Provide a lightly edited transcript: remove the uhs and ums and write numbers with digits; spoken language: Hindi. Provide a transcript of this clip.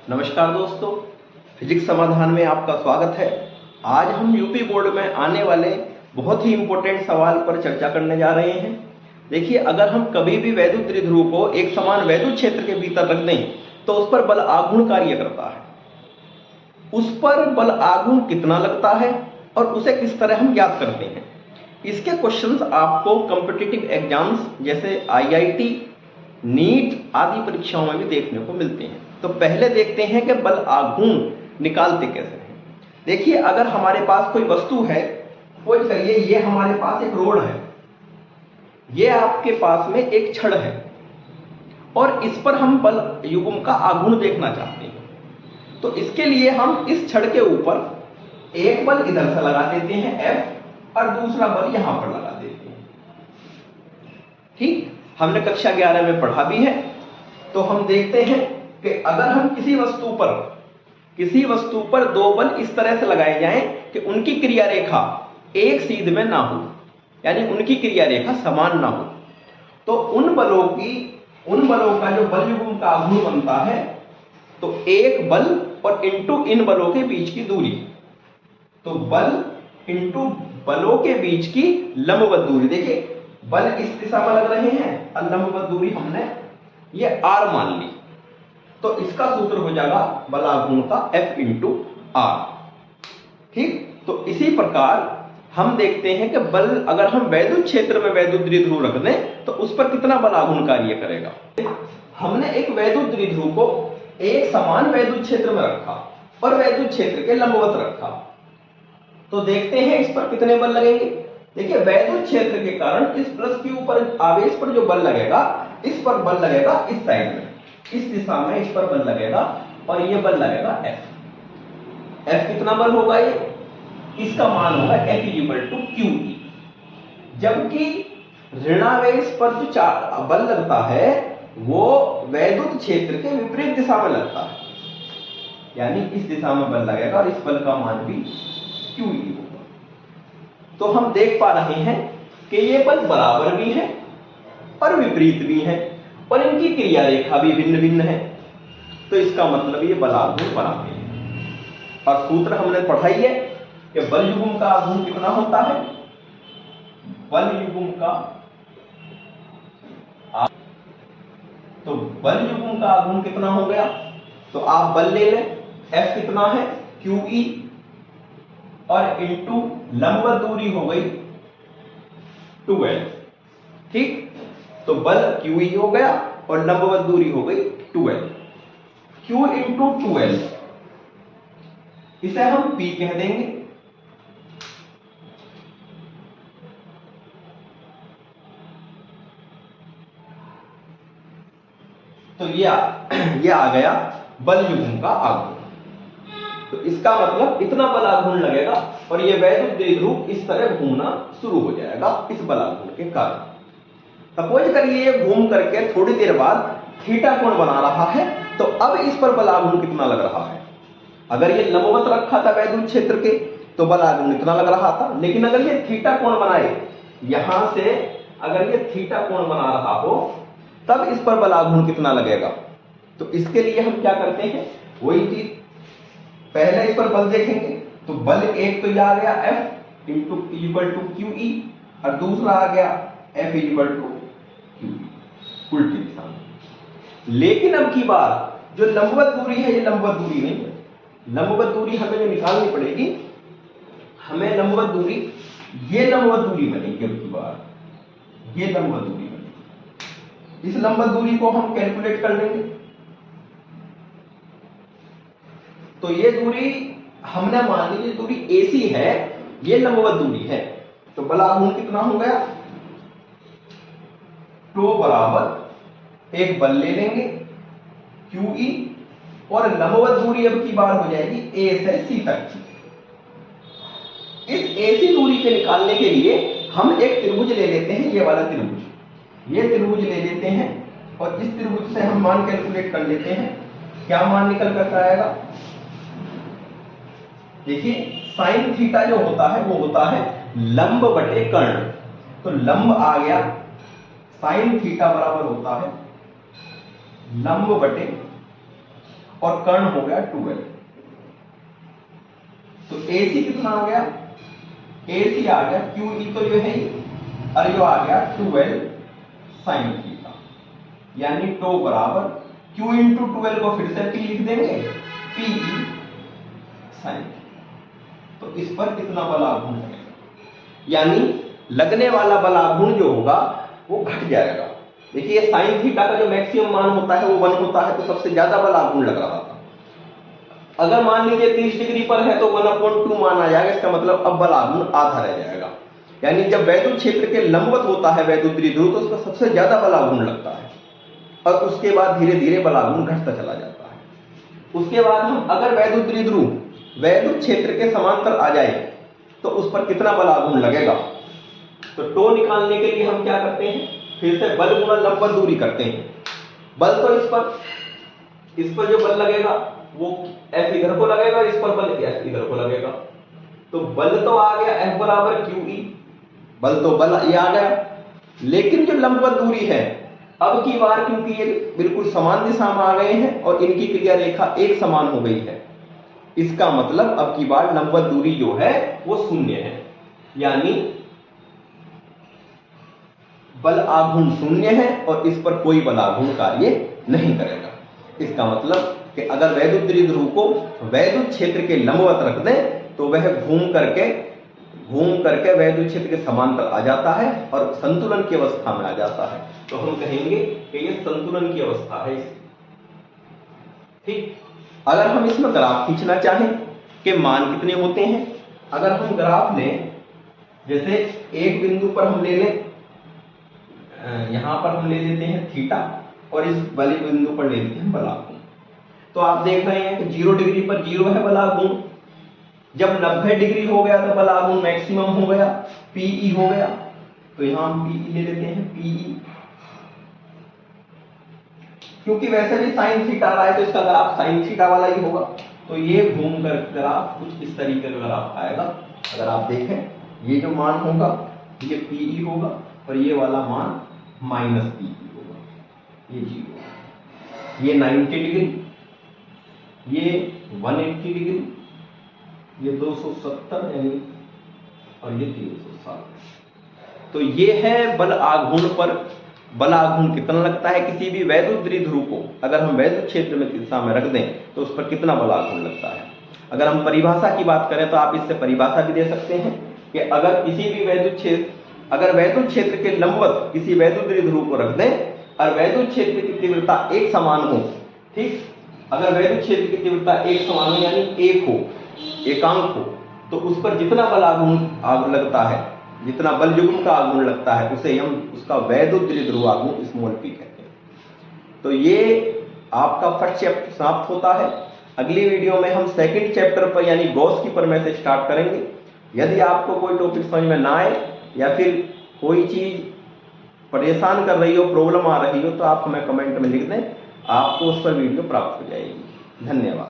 नमस्कार दोस्तों, फिजिक्स समाधान में आपका स्वागत है। आज हम यूपी बोर्ड में आने वाले बहुत ही इंपॉर्टेंट सवाल पर चर्चा करने जा रहे हैं। देखिए, अगर हम कभी भी वैद्युत द्विध्रुव को एक समान वैद्युत क्षेत्र के भीतर रख दें तो उस पर बल आघूर्ण कार्य करता है। उस पर बल आघूर्ण कितना लगता है और उसे किस तरह हम ज्ञात करते हैं, इसके क्वेश्चंस आपको कॉम्पिटिटिव एग्जाम्स जैसे IIT, नीट आदि परीक्षाओं में भी देखने को मिलते हैं। तो पहले देखते हैं कि बल आघूर्ण निकालते कैसे हैं। देखिए, अगर हमारे पास कोई वस्तु है, सपोज करिए ये हमारे पास एक रोड है, ये आपके पास में एक छड़ है और इस पर हम बल युग्म का आघूर्ण देखना चाहते हैं। तो इसके लिए हम इस छड़ के ऊपर एक बल इधर से लगा देते हैं F और दूसरा बल यहां पर लगा देते हैं। ठीक, हमने कक्षा 11 में पढ़ा भी है। तो हम देखते हैं कि अगर हम किसी वस्तु पर दो बल इस तरह से लगाए जाएं कि उनकी क्रिया रेखा एक सीध में ना हो, यानी उनकी क्रिया रेखा समान ना हो, तो उन बलों का जो बल युग्म का आघूर्ण बनता है, तो एक बल और इंटू इन बलों के बीच की दूरी, तो बल इंटू बलों के बीच की लंबवत दूरी। देखिए, बल इस दिशा में लग रहे हैं और लंबवत दूरी हमने ये r मान ली, तो इसका सूत्र हो जाएगा बल आघूर्ण का F इंटू R। ठीक, तो इसी प्रकार हम देखते हैं कि बल अगर हम वैद्युत क्षेत्र में वैद्युत द्विध्रुव रख दें तो उस पर कितना बल आघूर्ण कार्य करेगा। हमने एक वैद्युत द्विध्रुव को एक समान वैद्युत क्षेत्र में रखा और वैद्युत क्षेत्र के लंबवत रखा, तो देखते हैं इस पर कितने बल लगेंगे। देखिए, वैद्युत क्षेत्र के कारण इस प्लस के ऊपर आवेश पर जो बल लगेगा, इस पर बल लगेगा इस साइड में, इस दिशा में इस पर बल लगेगा और ये बल लगेगा F कितना बल होगा, ये इसका मान होगा F = QE। जबकि ऋणावेश पर जो बल लगता है वो वैद्युत क्षेत्र के विपरीत दिशा में लगता है, यानी इस दिशा में बल लगेगा और इस बल का मान भी QE होगा। तो हम देख पा रहे हैं कि ये बल बराबर भी है और विपरीत भी है और इनकी क्रिया रेखा भी भिन्न भिन्न है, तो इसका मतलब ये बल आघूर्ण बनाते हैं। और सूत्र हमने पढ़ा ही है कि बल युग्म का आघूर्ण कितना होता है, बल युग्म का आघूर्ण कितना हो गया, तो आप बल ले लें, F कितना है QE और इंटू लंबवत दूरी हो गई 2L। ठीक, तो बल QE हो गया और लंबवत दूरी हो गई 2L। Q इंटू 2L, इसे हम P कह देंगे। तो ये आ गया बल युग्म का आघूर्ण। तो इसका मतलब इतना बल आघूर्ण लगेगा और ये वैद्युत द्विध्रुव इस तरह घूमना शुरू हो जाएगा इस बल आघूर्ण के कारण। सपोज करिए ये घूम करके थोड़ी देर बाद थीटा कोण बना रहा है, तो अब इस पर बल आघूर्ण कितना लग रहा है। अगर ये लंबवत रखा था वैद्युत क्षेत्र के तो बल आघूर्ण इतना लग रहा था, लेकिन अगर ये थीटा कोण बनाए, यहां से अगर ये थीटा कोण बना रहा हो तब इस पर बल आघूर्ण कितना लगेगा। तो इसके लिए हम क्या करते हैं, वही चीज पहले इस पर बल देखेंगे। तो बल एक तो यह आ गया F = QE और दूसरा आ गया F = QE, उल्टी दिशा में। लेकिन अब की बार जो लंबवत दूरी है, ये लंबवत दूरी नहीं है। लंबवत दूरी हमें जो निकालनी पड़ेगी, हमें लंबवत दूरी, ये लंबवत दूरी बनेगी। अब की बार ये लंबवत दूरी बनेगी, इस लंबवत दूरी को हम कैलकुलेट कर लेंगे। तो ये दूरी हमने मान ली, दूरी AC है, ये लंबवत दूरी है, तो बल आघूर्ण कितना हो गया, तो बराबर एक बल ले लेंगे QE और लंबवत दूरी अब की बार हो जाएगी A से C तक। इस AC दूरी के निकालने के लिए हम एक त्रिभुज ले लेते हैं, ये वाला त्रिभुज, ये त्रिभुज ले लेते हैं और इस त्रिभुज से हम मान कैलकुलेट कर लेते हैं। क्या मान निकल कर आएगा, देखिए साइन थीटा जो होता है वो होता है लंब बटे कर्ण। तो लंब आ गया, साइन थीटा बराबर होता है लंब बटे और कर्ण हो गया 12। तो AC कितना आ गया, AC आ गया QE तो ये है ही, और ये आ गया 12 sin थीटा, यानी टो बराबर Q इंटू 12 को फिर से P लिख देंगे, PE sin। तो इस पर कितना बल आघूर्ण लगेगा, यानी लगने वाला बल आघूर्ण जो होगा वो घट जाएगा। देखिए साइन थीटा का जो मैक्सिमम मान होता है वो 1 होता है, तो सबसे ज्यादा बल आघूर्ण लग रहा था। अगर मान लीजिए 30 डिग्री पर है तो 1/2 मान आ जाएगा, इसका मतलब अब बल आघूर्ण आधा रह जाएगा। यानी जब वैद्युत क्षेत्र के लंबवत होता है वैद्युत द्विध्रुव तो उसका सबसे ज्यादा बल आघूर्ण लगता है, और उसके बाद धीरे धीरे बल आघूर्ण घटता चला जाता है। उसके बाद हम अगर वैद्युत द्विध्रुव वैद्युत क्षेत्र के समांतर आ जाए तो उस पर कितना बल आघूर्ण लगेगा। तो टो निकालने के लिए हम क्या करते हैं, फिर से बल गुणा लंबवत दूरी करते हैं। बल तो इस पर जो बल लगेगा वो F इधर को लगेगा, इस पर बल F इधर को लगेगा। तो बल तो आ गया F बराबर QE, बल तो बल ये आ गया, लेकिन जो लंबवत दूरी है अब की बार क्योंकि ये बिल्कुल समान दिशा में आ गए हैं और इनकी क्रिया रेखा एक समान हो गई है, इसका मतलब अब की बार लंबवत दूरी जो है वो 0 है, यानी बल आघूर्ण 0 है और इस पर कोई बल आघूर्ण कार्य नहीं करेगा। इसका मतलब कि अगर वैद्युत द्विध्रुव को वैद्युत क्षेत्र के लंबवत रख दें तो वह घूम करके वैद्युत क्षेत्र के समांतर आ जाता है और संतुलन की अवस्था में आ जाता है। तो हम कहेंगे कि ये संतुलन की अवस्था है। ठीक, अगर हम इसमें ग्राफ खींचना चाहें कि मान कितने होते हैं, अगर हम ग्राफ लें, जैसे एक बिंदु पर हम ले लें, यहां पर हम ले लेते हैं थीटा और इस वाले बिंदु पर ले लेते हैं बल आघूर्ण। तो आप देख रहे हैं कि 0 डिग्री पर 0 है बल आघूर्ण, जब 90 डिग्री हो गया तो बल आघूर्ण मैक्सिमम हो गया, PE हो गया। तो यहां हम PE ले लेते हैं, PE, क्योंकि वैसे भी साइन थीटा आ रहा है तो इसका ग्राफ साइन थीटा वाला ही होगा। तो ये घूम कर ग्राफ कुछ इस तरीके का ग्राफ आएगा। अगर आप देखें ये जो मान होगा ये PE होगा और ये वाला मान -PE होगा, ये 0, ये 90 डिग्री, ये 180 डिग्री, ये 270 यानी, और ये 360। तो ये है बल आघूर्ण पर बल आघूर्ण कितना लगता है किसी भी वैद्युत द्विध्रुव को अगर हम वैद्युत क्षेत्र में दिशा में रख दें तो उस पर कितना बल आघूर्ण लगता है। अगर हम परिभाषा की बात करें तो आप इससे परिभाषा भी दे सकते हैं कि अगर किसी भी वैद्युत क्षेत्र के लंबवत किसी वैद्युत द्विध्रुव को रख दें और वैद्युत क्षेत्र की तीव्रता एक समान हो, ठीक, अगर वैद्युत क्षेत्र की तीव्रता एक समान हो यानी एकांक हो, तो उस पर जितना बल आघूर्ण लगता है, जितना बल युग्म का आघूर्ण लगता है उसे हम उसका वैद्युत द्विध्रुव आघूर्ण p कहते हैं। तो ये आपका फर्स्ट चैप्टर समाप्त होता है। अगली वीडियो में हम सेकंड चैप्टर पर यानी गॉस की प्रमेय से स्टार्ट करेंगे। यदि आपको कोई टॉपिक समझ में ना आए या फिर कोई चीज परेशान कर रही हो, प्रॉब्लम आ रही हो, तो आप हमें कमेंट में लिख दें, आपको उस पर वीडियो प्राप्त हो जाएगी। धन्यवाद।